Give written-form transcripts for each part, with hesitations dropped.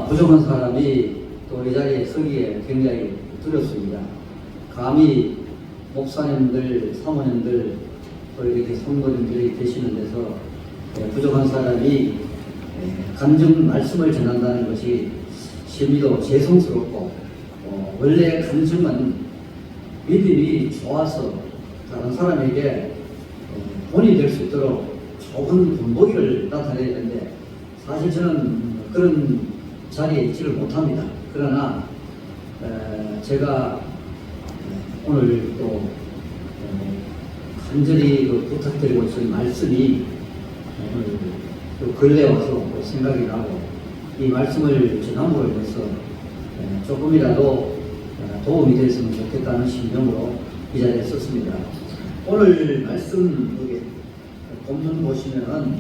부족한 사람이 또 이 자리에 서기에 굉장히 두렵습니다. 감히 목사님들, 사모님들, 또 이렇게 성도님들이 계시는 데서 부족한 사람이 간증 말씀을 전한다는 것이 심히도 죄송스럽고, 원래 간증은 믿음이 좋아서 다른 사람에게 본이 될 수 있도록 좋은 본보기를 나타내야 되는데, 사실 저는 그런 자리에 있지를 못합니다. 그러나 제가 오늘 또 간절히 부탁드리고 있는 말씀이 오늘 또 근래 와서 생각이 나고, 이 말씀을 전함으로 해서 조금이라도 도움이 됐으면 좋겠다는 심정으로 이 자리에 썼습니다. 오늘 말씀 여기 본문 보시면은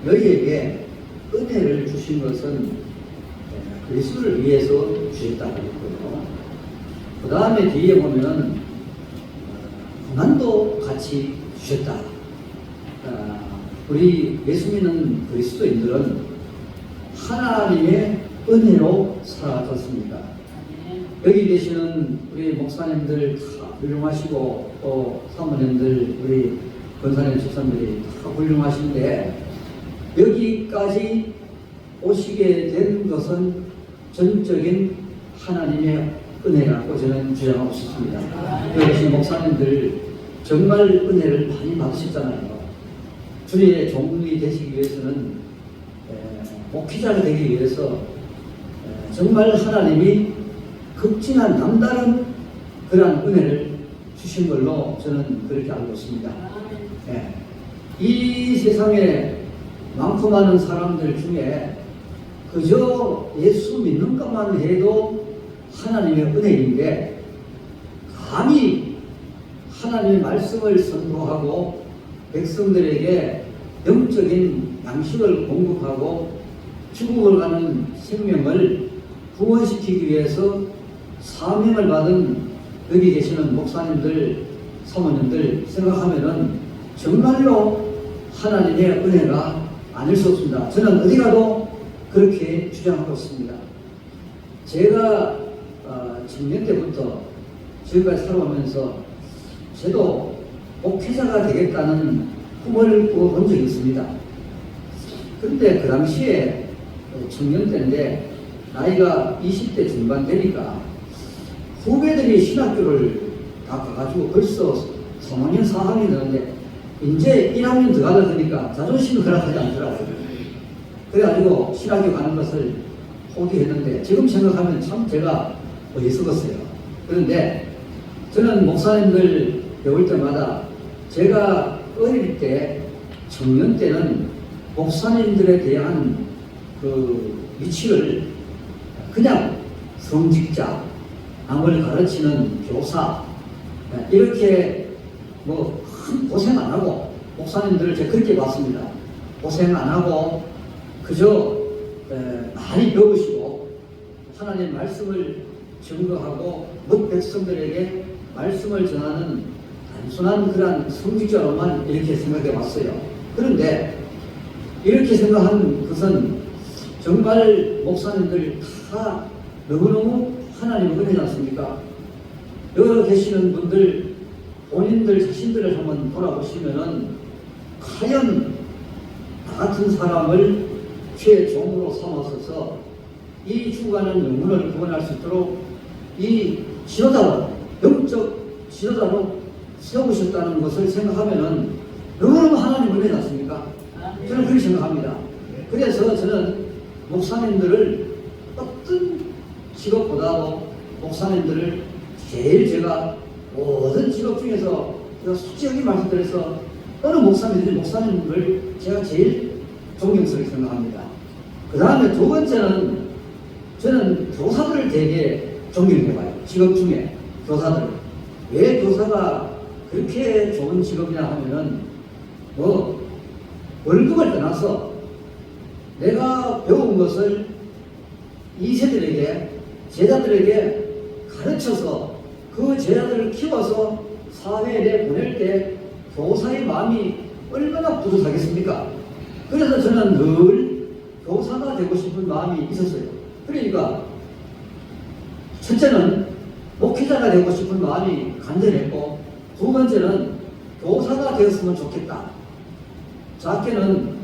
너희에게 은혜를 주신 것은 그리스도를 위해서 주셨다고 했고요. 그 다음에 뒤에 보면은 고난도 같이 주셨다. 우리 예수 믿는 그리스도인들은 하나님의 은혜로 살아졌습니다. 여기 계시는 우리 목사님들 다 훌륭하시고, 또 사모님들, 우리 권사님, 집사님들이 다 훌륭하신데, 여기까지 오시게 된 것은 전적인 하나님의 은혜라고 저는 주장하고 싶습니다. 여기 계신 목사님들 정말 은혜를 많이 받으셨잖아요. 주님의 종이 되시기 위해서는, 목회자가 되기 위해서 정말 하나님이 극진한 남다른 그러한 은혜를 주신 걸로 저는 그렇게 알고 있습니다. 이 세상에 많고 많은 사람들 중에 그저 예수 믿는 것만 해도 하나님의 은혜인데, 감히 하나님의 말씀을 선포하고 백성들에게 영적인 양식을 공급하고 죽음을 가는 생명을 구원시키기 위해서 사명을 받은 여기 계시는 목사님들, 사모님들 생각하면은 정말로 하나님의 은혜가 아닐 수 없습니다. 저는 어디 가도 그렇게 주장하고 있습니다. 제가 청년 때부터 지금까지 살아오면서 저도 목회자가 되겠다는 꿈을 꾸어본 적이 있습니다. 그런데 그 당시에 청년 때인데 나이가 20대 중반 되니까 후배들이 신학교를 다 가가지고 벌써 3학년, 4학년 되는데 이제 1학년 더 가다 보니까 자존심이 허락하지 않더라고요. 그래가지고 신학교 가는 것을 포기했는데, 지금 생각하면 참 제가 어리석었어요. 그런데 저는 목사님들 배울 때마다 제가 어릴 때, 청년 때는 목사님들에 대한 그 위치를 그냥 성직자, 남을 가르치는 교사, 이렇게 뭐 큰 고생 안 하고, 목사님들을 제가 그렇게 봤습니다. 고생 안 하고 그저 많이 배우시고 하나님의 말씀을 증거하고 못 백성들에게 말씀을 전하는 단순한 그런 성직자로만 이렇게 생각해 봤어요. 그런데 이렇게 생각한 것은 정말 목사님들 다 너무너무 하나님의 은혜지 않습니까? 여기 계시는 분들 본인들 자신들을 한번 돌아보시면은 과연 나 같은 사람을 주의 종으로 삼아서서 이 죽어가는 영혼을 구원할 수 있도록 이 지도자로, 영적 지도자로 세우셨다는 것을 생각하면은 너무너무 하나님 은혜지 않습니까? 저는 그렇게 생각합니다. 그래서 저는 목사님들을 어떤 직업보다도 목사님들을 제일 제가 모든 직업 중에서 제가 솔직하게 말씀드려서 어느 목사님들을 제가 제일 존경스럽게 생각합니다. 그 다음에 두 번째는 저는 교사들을 되게 존경해봐요. 직업 중에 교사들. 왜 교사가 그렇게 좋은 직업이냐 하면은 뭐 월급을 떠나서 내가 배운 것을 이 세대들에게, 제자들에게 가르쳐서 그 제자들을 키워서 사회에 내보낼 때 교사의 마음이 얼마나 뿌듯하겠습니까? 그래서 저는 늘 교사가 되고 싶은 마음이 있었어요. 그러니까 첫째는 목회자가 되고 싶은 마음이 간절했고, 두 번째는 교사가 되었으면 좋겠다. 작게는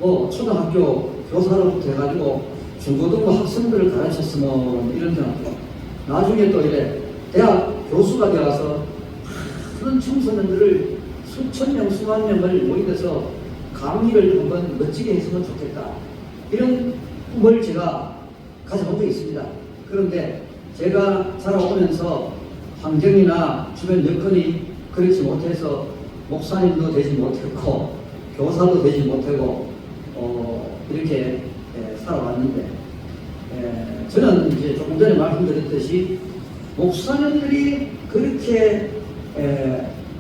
초등학교 교사로부터 해가지고 중고등부 학생들을 가르쳤으면 이런 생각도, 나중에 또 이래 대학 교수가 되어서 많은 청소년들을 수천 명, 수만 명을 모임해서 강의를 한번 멋지게 했으면 좋겠다. 이런 꿈을 제가 가져본 적이 있습니다. 그런데 제가 자라오면서 환경이나 주변 여건이 그렇지 못해서 목사님도 되지 못했고 교사도 되지 못하고 이렇게 살아왔는데, 저는 이제 조금 전에 말씀드렸듯이 목사님들이 그렇게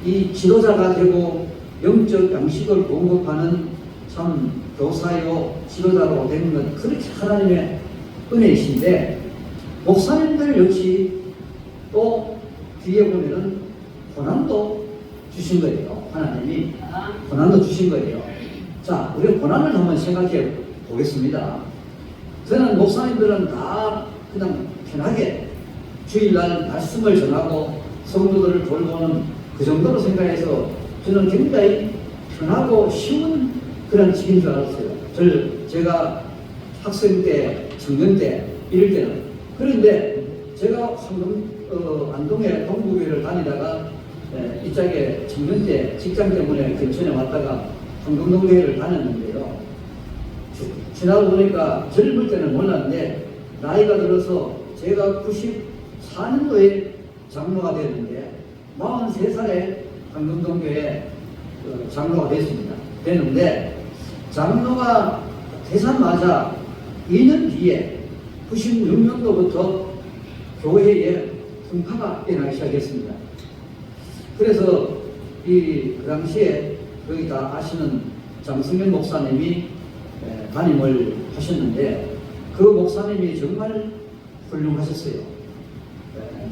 이 지도자가 되고 영적 양식을 공급하는 참 교사요 지도자로 되는 건 그렇게 하나님의 은혜이신데, 목사님들 역시 또 뒤에 보면은 고난도 주신 거예요. 하나님이 고난도 주신 거예요. 자, 우리 고난을 한번 생각해 보겠습니다. 저는 목사님들은 다 그냥 편하게 주일날 말씀을 전하고 성도들을 돌보는 그 정도로 생각해서 저는 굉장히 편하고 쉬운 그런 직인 줄 알았어요. 제가 학생 때, 청년 때, 이럴 때는. 그런데 제가 안동에 동부교회를 다니다가 이 짝에 청년 때 직장 때문에 근천에 왔다가 황금동교회를 다녔는데요. 지나고 보니까 젊을 때는 몰랐는데 나이가 들어서 제가 94년도에 장로가 되었는데 43살에 황금동교회 장로가 됐습니다. 되는데 장로가 되자마자 2년 뒤에 96년도부터 교회에 풍파가 일어나기 시작했습니다. 그래서 그 당시에 여기 다 아시는 장승현 목사님이 담임을 하셨는데 그 목사님이 정말 훌륭하셨어요.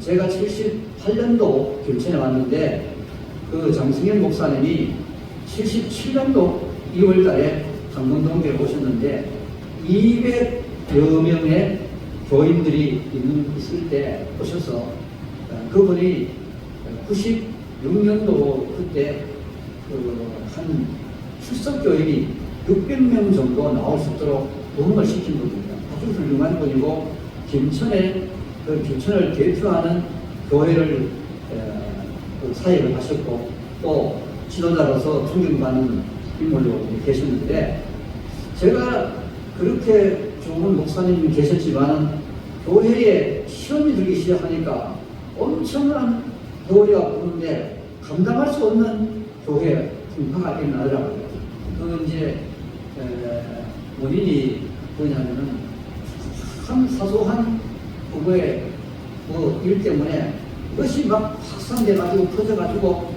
제가 78년도 김천에 왔는데 그 장승현 목사님이 77년도 2월 달에 강동동교에 오셨는데 200여 명의 교인들이 있을 때 오셔서 그분이 96년도 그때 한 출석교인이 600명 정도 나올 수 있도록 도움을 시킨 분입니다. 아주 훌륭한 분이고 김천에 김천을 대표하는 교회를 사역을 하셨고 또 지도자로서 존경받는 인물로 계셨는데, 제가 그렇게 좋은 목사님이 계셨지만 교회에 시험이 들기 시작하니까 엄청난 교회가 오는데 감당할 수 없는 교회 풍파가 일어나더라고요. 그 이제 원인이 뭐냐면은 한 사소한 부부의 일 때문에 그것이 막 확산돼가지고 퍼져가지고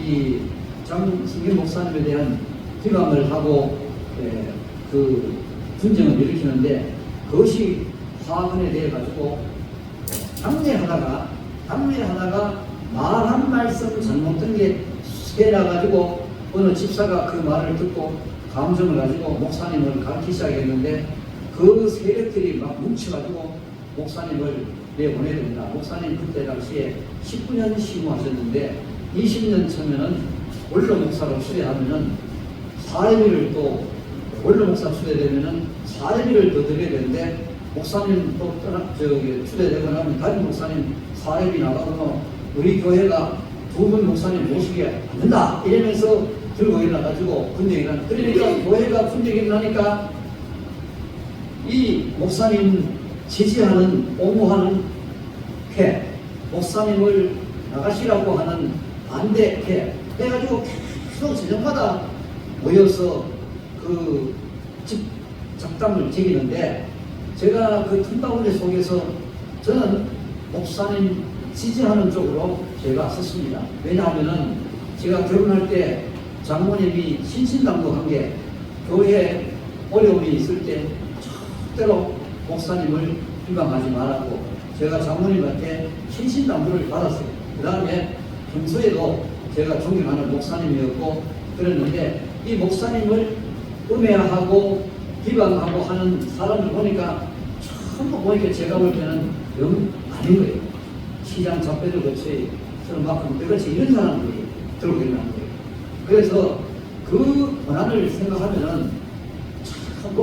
이 장승현 목사님에 대한 비방을 하고 그 분쟁을 일으키는데 그것이 화근에 대해 가지고 당례하다가 말 한 말씀 잘못된 게 새나가지고 어느 집사가 그 말을 듣고 감정을 가지고 목사님을 가르치기 시작했는데 그 세력들이 막 뭉쳐가지고 목사님을 내보내야 된다. 목사님 그때 당시에 19년 시무하셨는데 20년 처음에는 원로 목사로 추대하면은 사례비를 또 원로 목사 추대되면은 사례비를 더 드려야 되는데 목사님 또 추대되고 나면 다른 목사님 사례비 나가고 우리 교회가 두 분 목사님 모시게 안 된다 이러면서 들고 일어나가지고 분쟁이 일어나. 그러니까 교회가 분쟁이 일어나니까 이 목사님 지지하는 옹호하는 회, 목사님을 나가시라고 하는 반대 회 해가지고 계속 저녁마다 모여서 그 잡담을 제기는데 제가 그 틈바구니 속에서 저는 목사님 지지하는 쪽으로 제가 썼습니다. 왜냐하면은 제가 결혼할 때 장모님이 신신당부한 게 교회에 어려움이 있을 때 절대로 목사님을 비방하지 말라고 제가 장모님한테 신신당부를 받았어요. 그 다음에 평소에도 제가 존경하는 목사님이었고 그랬는데 이 목사님을 음해하고 비방하고 하는 사람들 보니까 전부 보니까 제가 볼 때는 영 아닌 거예요. 시장 잡배들 같이 저는 막 그렇지 이런 사람들이 들고 있는 거예요. 그래서 그 고난을 생각하면은 참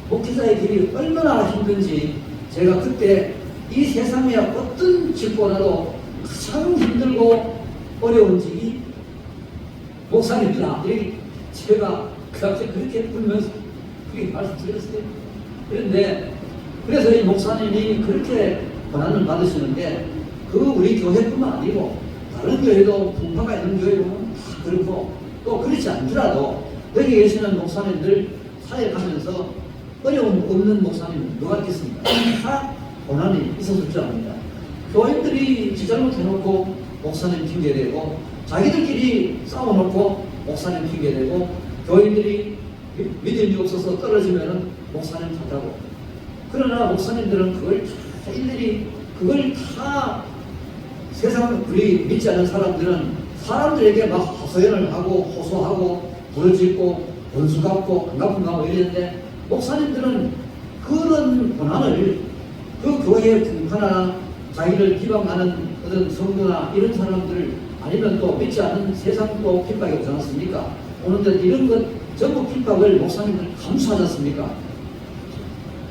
목회자의 길이 얼마나 힘든지 제가 그때 이 세상에 어떤 직보라도 가장 힘들고 어려운 직이 목사님이다. 이렇게 제가 그 당시에 그렇게 불면서 그렇게 말씀드렸어요. 그런데 그래서 이 목사님이 그렇게 고난을 받으시는데 그 우리 교회뿐만 아니고 다른 교회도 풍파가 있는 교회 보면 다 그렇고 또 그렇지 않더라도 여기 계시는 목사님들 사역하면서 어려움 없는 목사님 누가 있겠습니까? 다 고난이 있었을 줄 압니다. 교인들이 지잘못 해놓고 목사님 핑계대고 자기들끼리 싸워놓고 목사님 핑계대고 교인들이 믿음이 없어서 떨어지면은 목사님 탓하고 그러나 목사님들은 그걸 다 일일이 그걸 다 세상 우리 믿지 않는 사람들은 사람들에게 막 하소연을 하고 호소하고 부르짖고 원수 갚고 안 갚은 거 하고 이랬는데 목사님들은 그런 고난을 그 교회의 풍파나 자기를 비방하는 어떤 성도나 이런 사람들 아니면 또 믿지 않는 세상 또 핍박이 오지 않습니까? 오는데 이런 것 전부 핍박을 목사님들 감수하지 않습니까?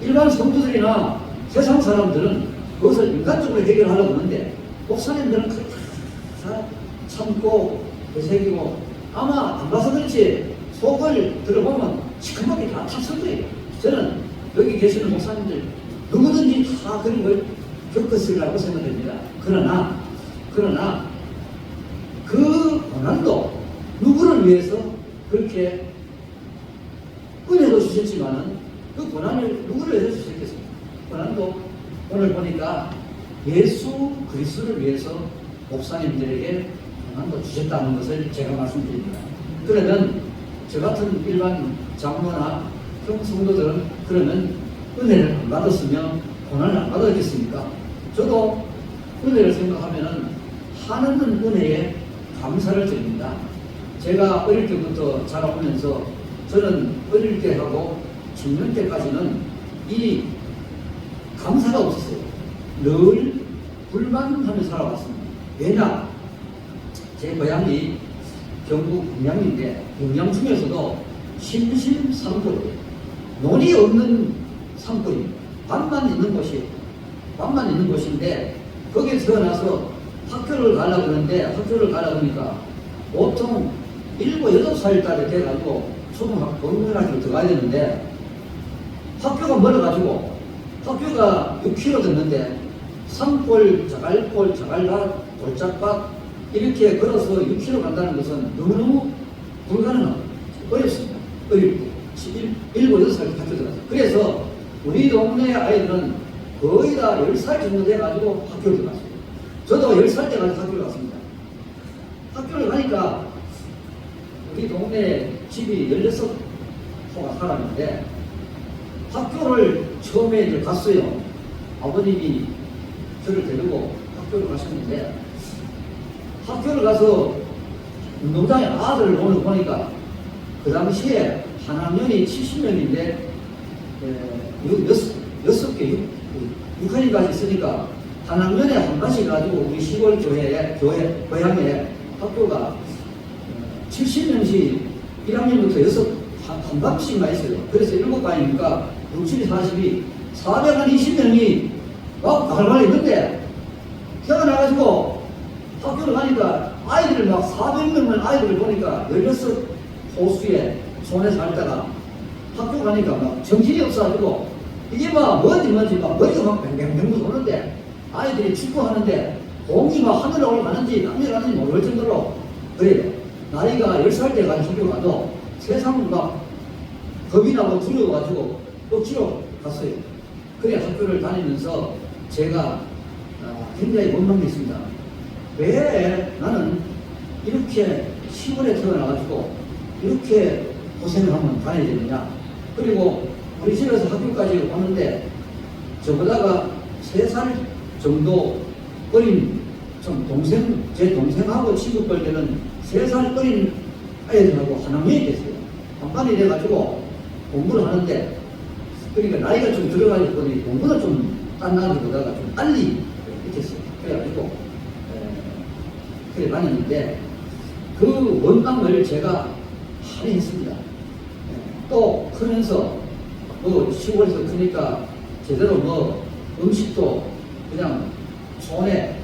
일반 성도들이나 세상 사람들은 그것을 인간적으로 해결하려고 하는데 목사님들은 그걸 다 참고 되새기고 아마 안 봐서 그렇지 속을 들어보면 시커멓게 다 탔을 거예요. 저는 여기 계시는 목사님들 누구든지 다 그런 걸 겪었으리라고 생각됩니다. 그러나 그 고난도 누구를 위해서 그렇게 은혜도 주셨지만은 그 고난을 누구를 위해서 주셨겠습니까? 고난도 오늘 보니까 예수 그리스도를 위해서 목사님들에게 고난도 주셨다는 것을 제가 말씀드립니다. 그러면 저 같은 일반 장로나 성도들은 그러면 은혜를 안 받았으면 고난을 안 받았겠습니까? 저도 은혜를 생각하면은 하나님 은혜에 감사를 드립니다. 제가 어릴 때부터 자라오면서 저는 어릴 때 하고 중년 때까지는 이 감사가 없었어요. 늘 불만하며 살아왔습니다. 왜냐? 제 고향이 경북 음양인데 음양 중에서도 심심산골이에요. 논이 없는 산골입니다. 밭만 있는 곳인데 거기에 태어나서 학교를 가려고 하는데 학교를 가려고 하니까 보통 7, 8살짜리 돼가지고 초등학교, 고등학교 들어가야 되는데 학교가 멀어가지고 학교가 6km 됐는데 산골, 자갈골, 자갈밭, 골짜밭 이렇게 걸어서 6km 간다는 것은 너무너무 불가능합니다. 어렵습니다. 어릴 때. 7, 8살 학교 들어갔어요. 그래서 우리 동네 아이들은 거의 다 10살 정도 돼가지고 학교를 들어갔어요. 저도 10살 때까지 학교를 갔습니다. 학교를 가니까 우리 동네 집이 16호가 살았는데 학교를 처음에 이제 갔어요. 아버님이 저를 데리고 학교를 가셨는데 학교를 가서 운동장에 아들을 오늘 보니까 그 당시에 한 학년이 70명인데 6개, 6학년까지 있으니까 한 학년에 한 반씩 가지고 우리 시골 고향에 학교가 70명씩 1학년부터 한 반씩만 있어요. 그래서 7반이니까 6, 7, 40이 420명이 막 발발 있는데 태어나가지고 학교를 가니까 아이들 막 400명만 아이들을 보니까 16호수에 손에 살다가 학교 가니까 막 정신이 없어가지고 이게 막 뭔지 막 머리가 막 뱅뱅뱅 도는데 아이들이 축구하는데 공이 막 하늘에 올라가는지 땅에 가는지 모를 정도로 그래요. 나이가 10살 때 가서 학교 가도 세상 막 겁이 나고 두려워가지고 억지로 갔어요. 그래 학교를 다니면서 제가 굉장히 원망했습니다. 왜 나는 이렇게 시골에 태어나가지고 이렇게 고생을 하면 다녀야 되느냐. 그리고 우리 집에서 학교까지 오는데 저보다가 3살 정도 어린 제 동생하고 친구들 때는 3살 어린 아이들하고 한 학년이 됐어요. 한 반이 돼가지고 공부를 하는데, 그러니까 나이가 좀 들어가니 보니 공부는 좀 딴나기보다가 좀 빨리 했겠어요. 그래가지고 그래 다녔는데 그 원망을 제가 할애했습니다. 또 크면서 뭐 시골에서 크니까 제대로 뭐 음식도 그냥 손에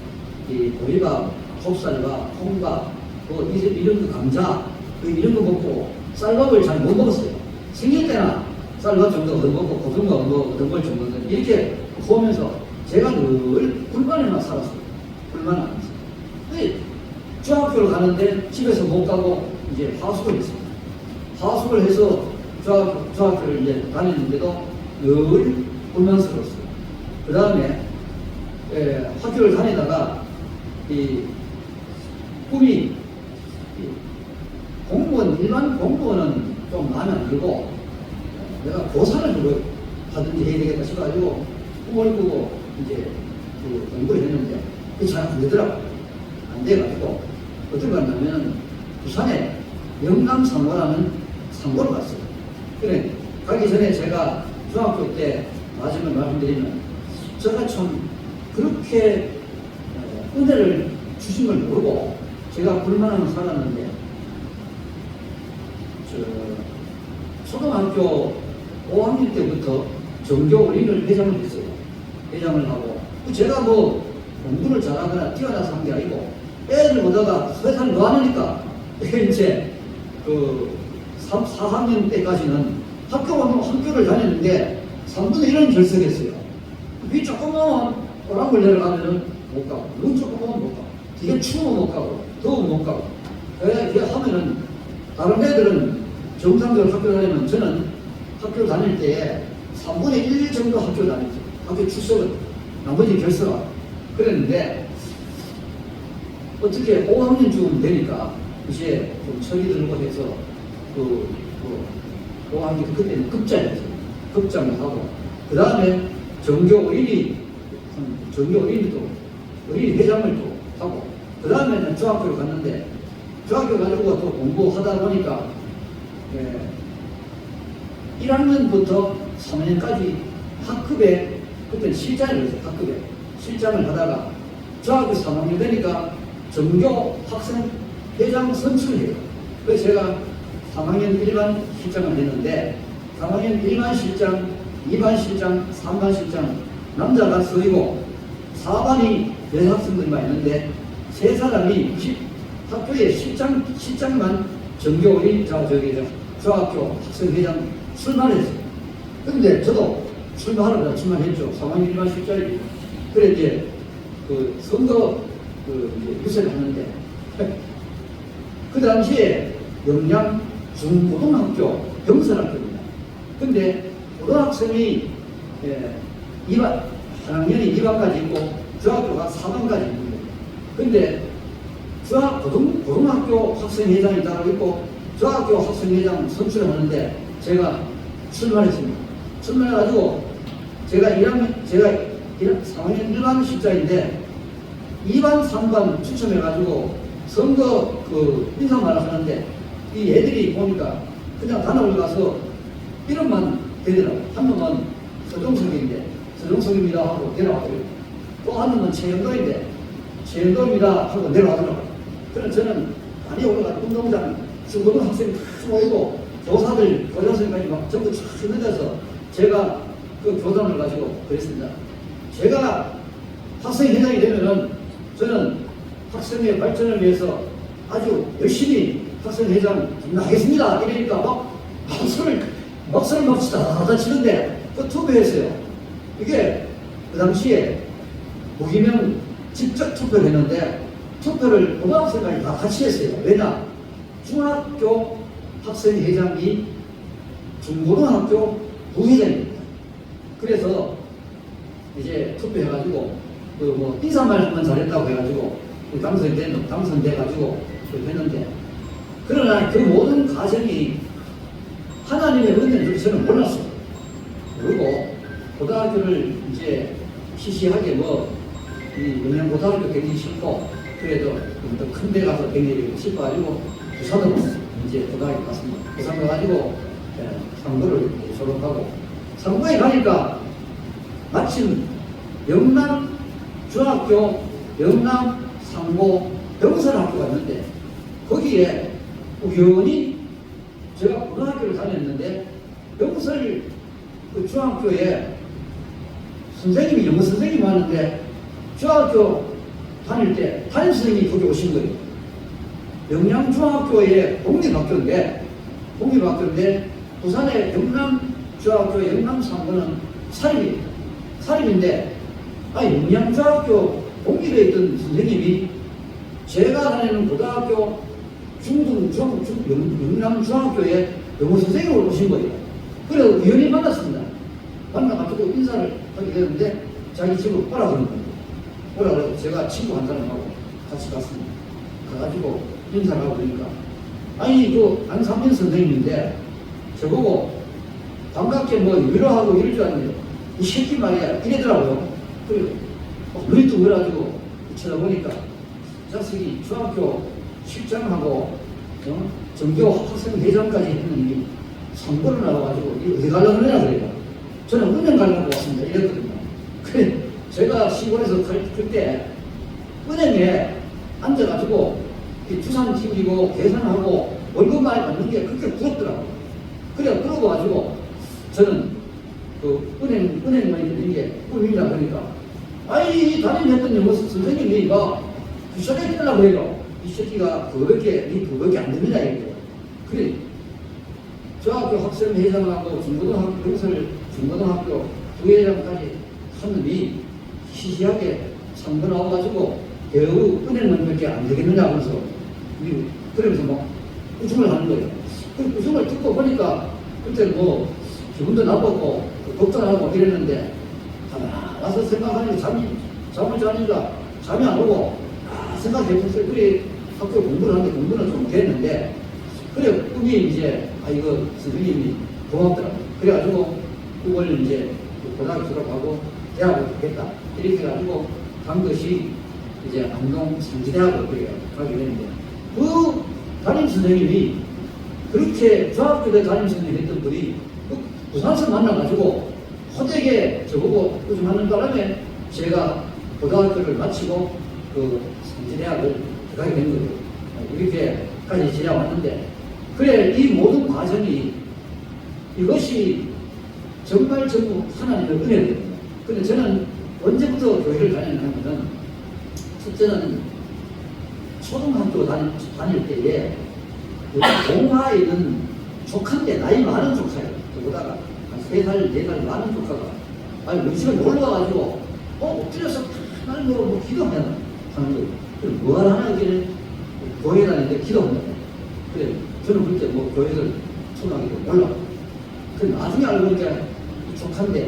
이 보리밥, 곱살밥, 콩밥, 뭐 이런 거 감자 이런 거 먹고 쌀밥을 잘 못 먹었어요. 생일 때나 쌀밥 정도 얻어 먹고 고등어 뭐 얻어 먹을 정도는 이렇게 보면서 제가 늘 불만에만 살았어요. 불만 안 했어요. 중학교를 가는데 집에서 못 가고 이제 하숙을 했습니다. 하숙을 해서 중학교를 이제 다녔는데도 늘 불만스러웠어요. 그 다음에 학교를 다니다가 이 꿈이 공무원, 일반 공무원은 좀 마음에 안 들고 내가 교사를 누구 하든지 해야 되겠다 싶어가지고 꿈을 꾸고 이제 그 공부를 했는데 그게 잘 안 되더라고요. 안 돼가지고 어떻게 갔냐면 부산에 영남상고라는 상고를 갔어요. 그래 가기 전에 제가 중학교 때 마지막에 말씀드리면 제가 참 그렇게 은혜를 주신 걸 모르고 제가 불만하며 살았는데 초등학교 5학년 때부터 전교 어린이를 회장을 했어요. 회장을 하고 제가 뭐 공부를 잘하거나 뛰어나서 한 게 아니고 애들 보다가 세상 노하니까 이제 그 4학년 때까지는 학교를 다녔는데 3분의 1은 결석했어요. 위 조금만 오락을 내려가면은 못 가고 눈 조금만 못 가고 뒤에 추우면 못 가고 더우면 못 가고 그렇게 하면은 다른 애들은 정상적으로 학교 다니면 저는 학교 다닐 때에 3분의 1 정도 학교 다녔어요. 학교 출석은 나머지 결석하고 그랬는데 어떻게 5학년쯤 되니까 이제 좀 철이 들고 해서 그 5학년 그때는 급장이었어요. 급장을 하고 그 다음에 전교 어린이도 어린이 회장을 또 하고 그 다음에는 중학교를 갔는데 중학교 가지고 또 공부하다 보니까 1학년부터 3학년까지 학급에 그때 실장을 했어요. 학급에 실장을 하다가 중학교 3학년 되니까 전교 학생 회장 선출을 해요. 그래서 제가 3학년 1반 실장을 했는데 3학년 1반 실장, 2반 실장, 3반 실장 남자가 서이고 4반이 여학생들만 있는데 세 사람이 학교에 실장만 전교 어린이 중학교 학생회장 출마했어요. 그런데 저도 출마하려고 출마했죠. 3학년 1반 실장이. 그래 이제 그 선거 유세를 하는데 그 당시에 영양 중고등학교 병설학교입니다. 근데 고등학생이 2반, 학년이 2반까지 있고 중학교가 4반까지 있는데 근데 고등학교 학생회장이 따로 있고 중학교 학생회장 선출을 하는데 제가 출마했습니다. 출마해가지고 제가 3학년 1반 실장인데 2반, 3반 추첨해가지고 선거 인사말을 하는데 이 애들이 보니까 그냥 단합을 가서 이름만 되더라고요. 한 놈은 서종석인데 서종석입니다 하고 내려와더라고요. 또 한 놈은 최영도인데 최영도입니다 하고 내려와더라고요. 그래서 저는 많이 올라가 운동장 중고등학생 쭉 모이고 교사들, 교장선생까지 막 전부 쫙 흔들려서 제가 그 교단을 가지고 그랬습니다. 제가 학생회장이 되면은 저는 학생의 발전을 위해서 아주 열심히 학생회장 하겠습니다. 이러니까 막 박수를 막 치다 치는데 그 투표했어요. 이게 그 당시에 무기명 직접 투표를 했는데 투표를 고등학생까지 다 같이 했어요. 왜냐? 중학교 학생회장이 중고등학교 부회장입니다. 그래서 이제 투표해가지고 인사말만 잘했다고 해가지고 당선돼가지고 했는데 그러나 그 모든 과정이 하나님의 은혜인 줄 저는 몰랐어요. 그리고 고등학교를 이제 시시하게 이 영양고등학교 굉장히 싫고 그래도 더 큰 데 가서 굉장히 싶어가지고 부산으로 이제 고등학교 갔습니다. 부산 가가지고 상고를 졸업하고 상고에 가니까 마침 영남 중학교 영남 상고 병설학교가 있는데 거기에 우연히 제가 고등학교를 다녔는데 병설 그 중학교에 선생님이 영어 선생님이 하는데 중학교 다닐 때 담임 선생님이 거기 오신 거예요. 영양중학교의 공립학교인데 부산의 영남중학교 영남상고는 사립인데 영양중학교 공립에 있던 선생님이 제가 다니는 고등학교 영남중학교에 영어 선생님을 오신 거예요. 그래서 우연히 만났습니다. 만나가지고 인사를 하게 되는데 자기 집으로 오라 그러는 거예요. 오라 그래서 제가 친구 한 사람하고 같이 갔습니다. 가가지고 인사를 하고 그러니까 그 안상민 선생님인데 저보고 반갑게 뭐 위로하고 이럴 줄 알았는데 이 새끼 말이야 이래더라고요. 그래 눈이 또 그래가지고 쳐다보니까 자식이 중학교 실장하고 전교 학생회장까지 했는데 선거를 나와가지고 이거 어디 가려고 그러냐 그래요. 저는 은행 가려고 왔습니다 이랬거든요. 그래 제가 시골에서 그때 은행에 앉아가지고 주산 튀기고 계산하고 월급 많이 받는 게 그렇게 부럽더라고요. 그래 그러고 가지고 저는 그 은행만 있는 게 꿈이라 그러니까 담임했던 영어 선생님이 시작에 뜨려고 해요. 이 새끼가 그거밖에 안 됩니다 이게. 그래 중학교 학생회장하고 중고등학교 부회장까지 한 놈이 시시하게 선거 나와가지고 겨우 은행만밖에 안 되겠느냐 그래서 그러면서 막 우승을 하는 거예요. 그 우승을 듣고 보니까 그때 뭐 기분도 나빴고 걱정하고 이랬는데 와서 생각하니까 잠을 자니까 잠이 안 오고 생각해봤어요. 그래 학교 공부를 하는데 공부는 좀 됐는데 그래 꿈이 이제 이거 선생님이 고맙더라고요. 그래가지고 그걸 이제 고등학교 졸업하고 대학을 가겠다 이렇게 해가지고 간 것이 이제 안동 상지대학을 가게 되는데 그 담임 선생님이 그렇게 중학교 때 담임 선생님 했던 분이 부산에서 만나가지고 호되게 저보고 우승하는 바람에 제가 고등학교를 마치고 그 상지대학을 가게 된 거예요. 이렇게까지 지나왔는데 그래 이 모든 과정이 이것이 정말 전부 하나님의 은혜거든요. 근데 저는 언제부터 교회를 다녔냐면은 첫째는 초등학교 다닐 때에 동화에 있는 조카인데 나이 많은 조카예요. 저보다가 한 3살, 4살 많은 조카가 우리 집에 놀러와가지고 엎드려서 하나님 뭐 기도하면 하는 거예요. 그럼 뭐 하나 하기는 교회 다니는데 기도한다. 그래 저는 그때 뭐 교회를 초등학교 때 몰라. 그 나중에 알고 보니까 이 조카인데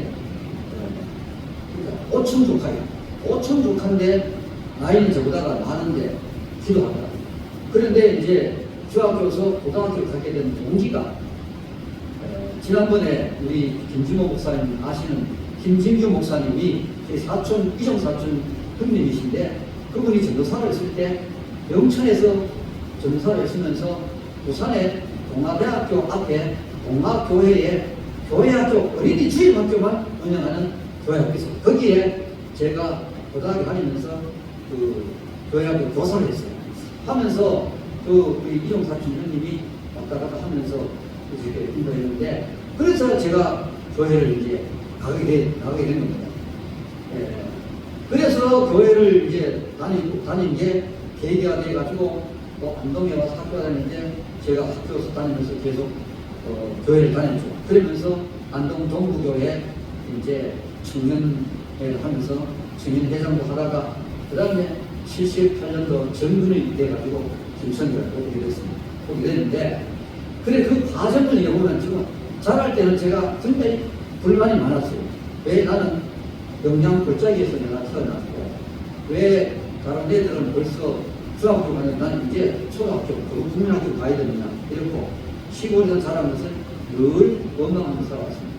그러니까 5천 조카예요. 5천 조카인데 나이는 저보다가 많은데 기도한다. 그런데 이제 중학교에서 고등학교를 가게 된 동기가 지난번에 우리 김진모 목사님 아시는 김진규 목사님이 이정 사촌 형님이신데 그분이 전도사를 했을 때 영천에서 전도사를 했으면서 부산의 동아대학교 앞에 동아교회에 교회학교 어린이 주임학교만 운영하는 교회학교 있어요. 거기에 제가 고등학교 다니면서 그 교회학교 교사를 했어요. 하면서 그 우리 이종 사촌 형님이 왔다 갔다 하면서 이렇게 인도했는데 그래서 제가 교회를 이제 가게 된 겁니다. 예. 그래서 교회를 이제 다닌 게 계기가 돼가지고 또 안동에 와서 학교 다니는데 제가 학교에서 다니면서 계속 교회를 다녔죠. 그러면서 안동 동부교회 이제 청년회를 하면서 청년회장도 하다가 그 다음에 78년도 정근이 돼가지고 김천교를 오게 됐는데 그래 그 과정을 보면 지금 자랄 때는 제가 굉장히 불만이 많았어요. 왜 나는 영양 골짜기에서 내가 태어났고 왜 다른 애들은 벌써 중학교 가면 나는 이제 초등학교, 국민학교 가야 되느냐 이렇고 시골에서 자라면서 늘 원망하면서 살아왔습니다.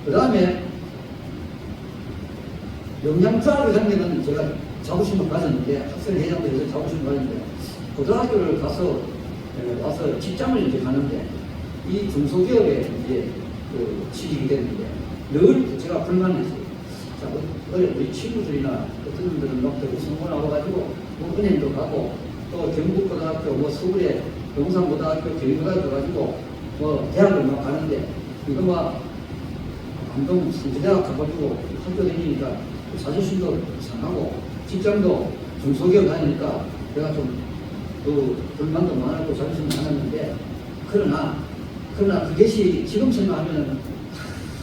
그 다음에 영양중학교 다니는 제가 자부심을 가졌는데 학생회장도 해서 자부심을 가졌는데 고등학교를 와서 직장을 이제 가는데 이 중소기업에 이제 취직이 됐는데 늘 제가 불만했어요. 자, 우리 친구들이나 어떤 분들은 막 성고 나와가지고 뭐 은행도 가고 또 경북고등학교, 뭐 서울에 용산고등학교, 경북고등학교 가지고 뭐 대학을 막 가는데 이거 막 안동 성지대학 가가지고 학교 다니니까 자존심도 상하고 직장도 중소기업 다니니까 내가 좀 불만도 많았고 자존심도 많았는데 그러나 그것이 지금 생각하면은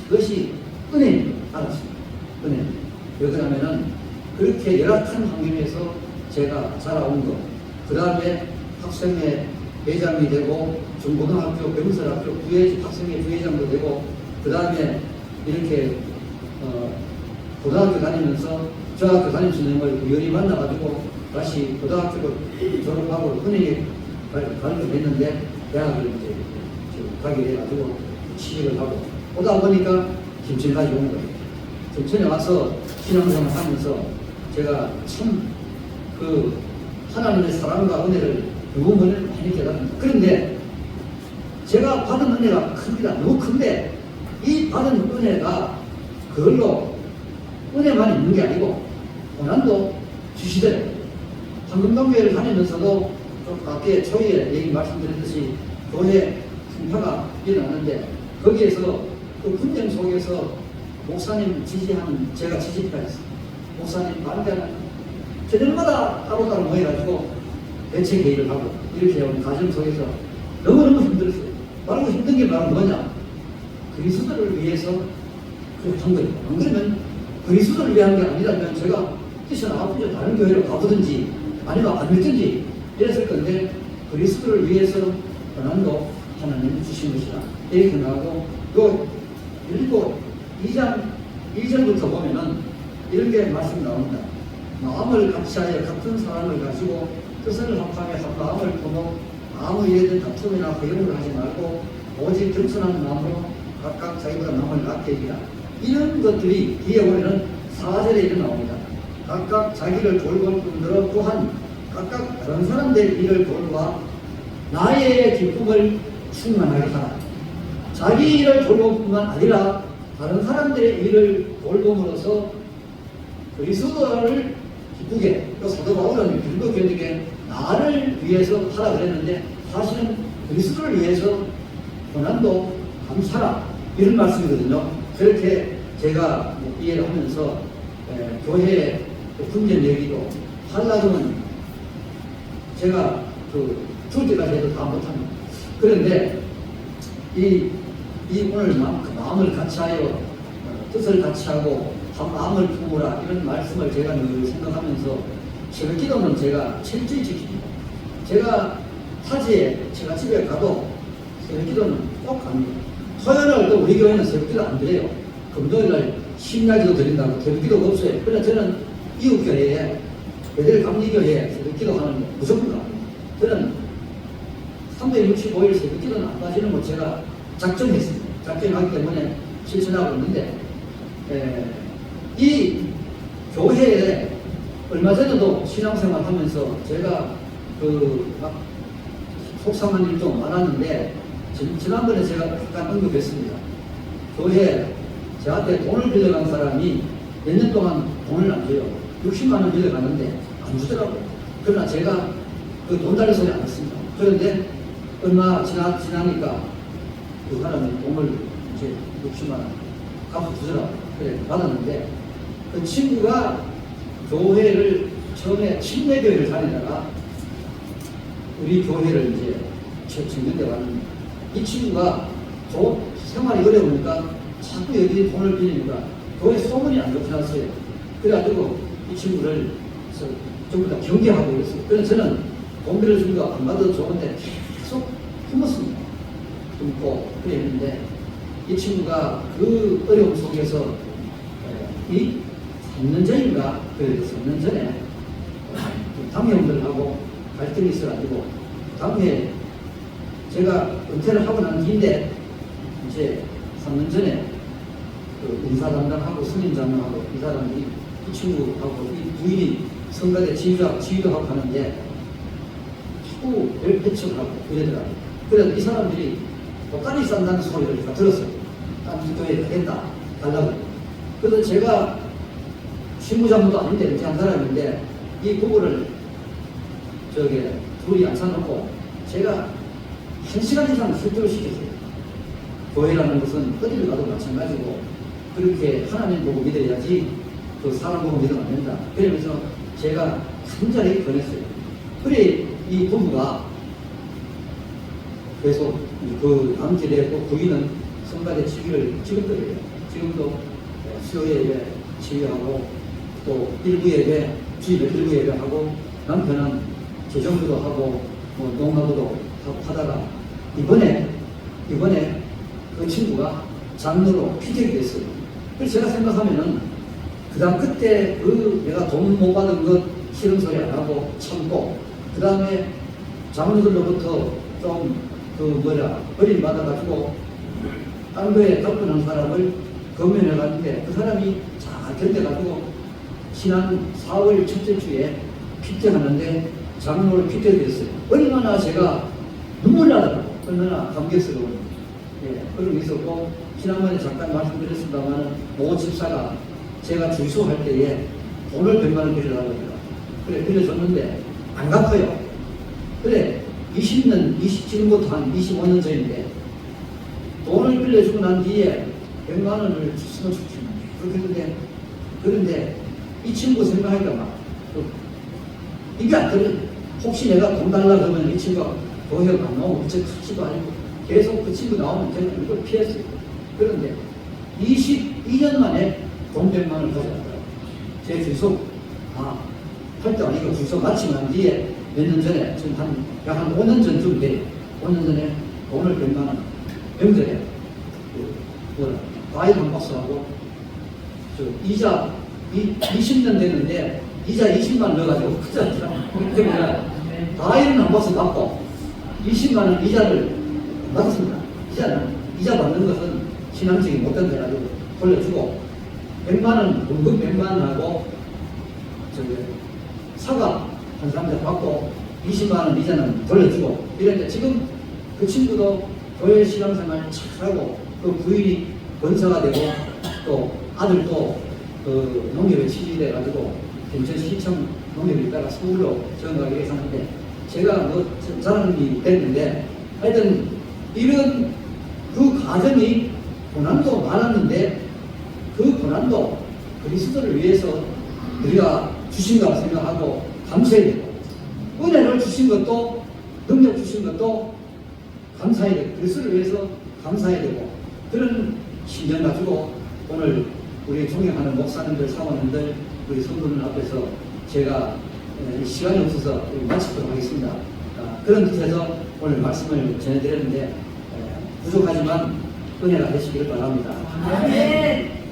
그것이 은행 알았습니다. 은행. 왜 그러냐면은 그렇게 열악한 환경에서 제가 자라온 거, 그 다음에 학생회 회장이 되고 중고등학교, 병설학교 학생회 부회장도 되고 그 다음에 이렇게 고등학교 다니면서 중학교 다니면서 걸 우연히 만나가지고 다시 고등학교를 졸업하고 은행에 가려고 했는데 대학을 이제 가게 돼가지고 취직을 하고 오다 보니까 김천까지 온 거예요. 김천에 와서 신앙생활 하면서 제가 참 하나님의 사랑과 은혜를 너무 많이 깨달았습니다. 그런데 제가 받은 은혜가 큽니다. 너무 큰데 이 받은 은혜가 그걸로 은혜만 있는 게 아니고 고난도 주시더래요. 황금동교회를 다니면서도 좀 밖에 초기에 얘기 말씀드렸듯이 교회 풍파가 일어났는데 거기에서 그 분쟁 속에서 목사님 지지하는 제가 지지파였어요. 목사님 반대하는 저녁마다 따로따로 모여가지고 대책회의를 하고 이렇게 온 과정 속에서 너무너무 힘들었어요. 바로 힘든 게 바로 뭐냐? 그리스도를 위해서 그렇게 한 거예요. 안 그러면 그리스도를 위한 게 아니라면 제가 뛰쳐나가서 다른 교회로 가보든지 아니면 안 믿든지 이랬을 건데 그리스도를 위해서 고난도 하나님이 주신 것이다. 이렇게 생각하고 그리고 2장 1절부터 보면은 이런 게 말씀 나옵니다. 마음을 같이하여 같은 사랑을 가지고 뜻을 합하며 한 마음을 품어 아무 일에든 다툼이나 허용을 하지 말고 오직 겸손한 마음으로 각각 자기보다 남을 낫게 여기라. 이런 것들이 뒤에 보면은 4절에 이렇게 나옵니다. 각각 자기를 돌볼 뿐더러 또한 각각 다른 사람들의 일을 돌봐 나의 기쁨을 충만하게 하라. 자기 일을 돌볼 뿐만 아니라 다른 사람들의 일을 돌봄으로써 그리스도를 기쁘게 또 사도 바울은 빌립보 교인에게 나를 위해서 하라 그랬는데 사실은 그리스도를 위해서 고난도 감사라 이런 말씀이거든요. 그렇게 제가 이해를 하면서 교회의 분쟁 얘기도 하려면 제가 줄 때까지 해도 다 못합니다. 그런데 이 오늘 마음을 같이하여 뜻을 같이하고 한 마음을 품으라 이런 말씀을 제가 늘 생각하면서 새벽 기도는 제가 철저히 지킵니다. 제가 타지에 제가 집에 가도 새벽 기도는 꼭 합니다. 토요일날 또 우리 교회는 새벽 기도 안 드려요. 금요일날 심야기도 드린다고 새벽 기도가 없어요. 그래서 저는 이웃교회에 베델 감리교회에 새벽 기도하는 거 무조건 갑니다. 저는 365일 새벽 기도는 안 빠지는 거 제가 작정했습니다. 작정하기 때문에 실천하고 있는데 이 교회에 얼마 전에도 신앙생활 하면서 제가 막 속상한 일도 많았는데 지난번에 제가 약간 언급했습니다. 교회에 저한테 돈을 빌려간 사람이 몇 년 동안 돈을 안 줘요. 60만 원 빌려갔는데 안 주더라고요. 그러나 제가 그 돈 달리 소리 안 했습니다. 그런데 얼마 지나니까 그 사람이 돈을 이제 60만 원 갚아 주더라고요. 그래 받았는데 그 친구가 교회를 처음에 침례교회를 다니다가 우리 교회를 이제 청년대 왔는데 이 친구가 생활이 어려우니까 자꾸 여기 돈을 빌리니까 교회 소문이 안 좋게 났어요. 그래가지고 이 친구를 전부 다 경계하고 그랬어요. 그래서 저는 돈 빌려준 거 안 받아도 좋은데 계속 품었습니다. 품고 그랬는데 이 친구가 그 어려움 속에서 이 3년 전인가 그래서 3년 전에 당회원들하고 갈등이 있어가지고 당회 제가 은퇴를 하고 난 뒤인데 이제 3년 전에 그 인사 담당하고 승인 담당하고 이 사람이 이 친구하고 이 부인이 성가대 지휘도 하고 하는데 자꾸 별 배척을 하고 그러더라고요. 그래서 이 사람들이 독단이 싼다는 소리를 제가 들었어요. 딴 교회에 가겠다, 달라고. 그래서 제가 신부장도 아닌데 이렇게 한 사람인데 이 부부를 둘이 앉혀놓고 제가 1시간 이상 설득을 시켰어요. 교회라는 것은 어디를 가도 마찬가지고 그렇게 하나님 보고 믿어야지 그 사람 보고 믿으면 안 된다. 그러면서 제가 간절히 권했어요. 그래 이 부부가 계속 그 남기대 또 부인은 성가대 지휘를 지금도 해요. 지금도 수요 예배 지휘하고 또 일부 예배 주일 일부 예배하고 남편은 재정부도 하고 뭐 농가부도 하고 하다가 이번에 그 친구가 장로로 피격이 됐어요. 그래서 제가 생각하면은 그다음 그때 내가 돈 못 받은 것 싫은 소리 안 하고 참고 그 다음에 장로들로부터 좀 어린 받아가지고 딴 거에 접근한 사람을 검면해갔는데 그 사람이 잘 견뎌가지고 지난 4월 첫째 주에 피격하는데 장로를 피격했어요. 얼마나 제가 눈물 나더라고요. 얼마나 감격스러운 그런 게 있었고 지난번에 잠깐 말씀드렸습니다만 모 집사가 제가 주소할 때에 돈을 100만 원 빌려달라고 그래 빌려줬는데 안 갚아요. 그래 20년 지금부터 한 25년 전인데 돈을 빌려주고 난 뒤에 100만 원을 줬으면 좋겠네. 그렇게 했는데 그런데 이 친구 생각하니까 막 이게 안 들려. 혹시 내가 돈 달라 그러면 이 친구가 도회가 안 나오고 미처 크지도 아니고 계속 그 친구 나오면 제가 이걸 피했어요. 그런데 22년 만에 돈 100만 원을 가져갔더라고요. 제 주소 할 때 아니고 주소 마치고 난 뒤에 몇 년 전에 지금 약 5년 전쯤 돼요. 5년 전에 돈을 100만 원 명절에 과일 한 박스하고 이자 20년 됐는데 이자 20만 원 넣어가지고 그잖아요. 과일은 한 박스 받고 20만 원 이자를 받았습니다. 이자 받는 것은 신앙적이 못된 데가지고 돌려주고 100만 원 원금 100만 원하고 사과 한 사람들 받고 20만 원 이자는 돌려주고 이랬는데 지금 그 친구도 교회 신앙생활 착하고 그 부인이 권사가 되고 또 아들도 그 농협에 취직돼 가지고 인천시청 농협에 있다가 서울로 전가하기 위해서 하는데 제가 자랑이 됐는데 하여튼 이런 그 과정이 고난도 많았는데 그 고난도 그리스도를 위해서 우리가 주신다고 생각하고 감사해야 되고 은혜를 주신 것도 능력 주신 것도 감사해야 되고 그리스도를 위해서 감사해야 되고 그런 신념 가지고 오늘 우리 존경하는 목사님들 사모님들 우리 성도들 앞에서 제가 시간이 없어서 마치도록 하겠습니다. 그런 뜻에서 오늘 말씀을 전해드렸는데 부족하지만 은혜가 되시기를 바랍니다. 아멘.